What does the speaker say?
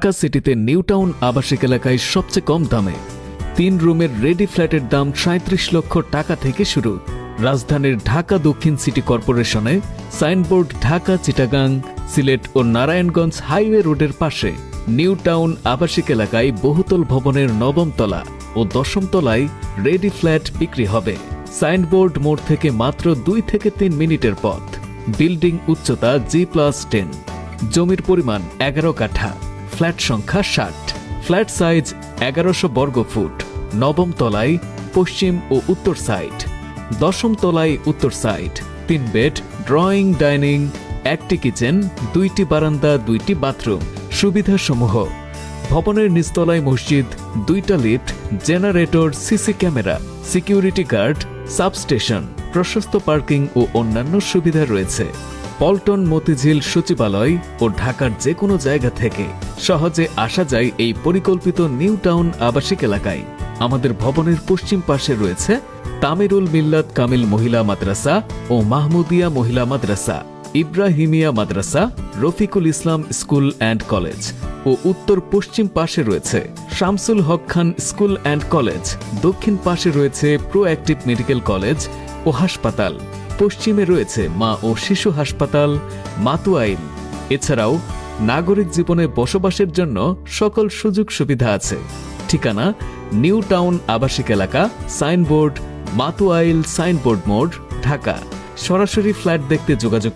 ঢাকা সিটিতে new town আবাসিক এলাকায় সবচেয়ে কম দামে 3 রুমের রেডি ফ্ল্যাটের দাম 37 লক্ষ টাকা থেকে শুরু। রাজধানীর ঢাকা দক্ষিণ সিটি কর্পোরেশনে সাইনবোর্ড ঢাকা চিটাগাং সিলেট ও নারায়ণগঞ্জ হাইওয়ে রোডের পাশে নিউ টাউন আবাসিক এলাকায় বহুতল ভবনের 9ম তলা ও 10ম তলায় রেডি ফ্ল্যাট বিক্রি হবে। সাইনবোর্ড মোড় থেকে মাত্র 2 থেকে 3 মিনিটের পথ। বিল্ডিং উচ্চতা G+10, জমির পরিমাণ 11 কাঠা, ফ্ল্যাট সংখ্যা 60, ফ্ল্যাট সাইজ 1100 বর্গফুট। 9ম তলায় পশ্চিম ও উত্তর সাইড, 10ম তলায় উত্তর সাইড, 3 বেড, ড্রয়িং, ডাইনিং, 1টি কিচেন, 2টি বারান্দা, 2টি বাথরুম। সুবিধাসমূহ: ভবনের নিচতলায় মসজিদ, 2টা lift, generator, CC camera, security guard, substation, প্রশস্ত পার্কিং ও অন্যান্য সুবিধা রয়েছে। পল্টন, মতিঝিল, সচিবালয় ও ঢাকার যে কোনো জায়গা থেকে সহজে আসা যায় এই পরিকল্পিত নিউ টাউন আবাসিক এলাকায়। আমাদের ভবনের পশ্চিম পাশে রয়েছে তামিরুল মিল্লাত কামিল মহিলা মাদ্রাসা ও মাহমুদিয়া মহিলা মাদ্রাসা, ইব্রাহিমিয়া মাদ্রাসা, Rafiqul Islam school and college ও উত্তর পশ্চিম পাশে রয়েছে শামসুল হক খান স্কুল অ্যান্ড কলেজ। দক্ষিণ পাশে রয়েছে প্রোঅ্যাক্টিভ মেডিকেল কলেজ ও হাসপাতাল। পশ্চিমে রয়েছে মা ও শিশু হাসপাতাল, মাতুয়াইল। এছাড়াও নাগরিক জীবনে বসবাসের জন্য সকল সুযোগ সুবিধা আছে। ঠিকানা: নিউ টাউন আবাসিক এলাকা, সাইনবোর্ড, মাতুয়াইল সাইনবোর্ড মোড়, ঢাকা। সরাসরি ফ্ল্যাট দেখতে যোগাযোগ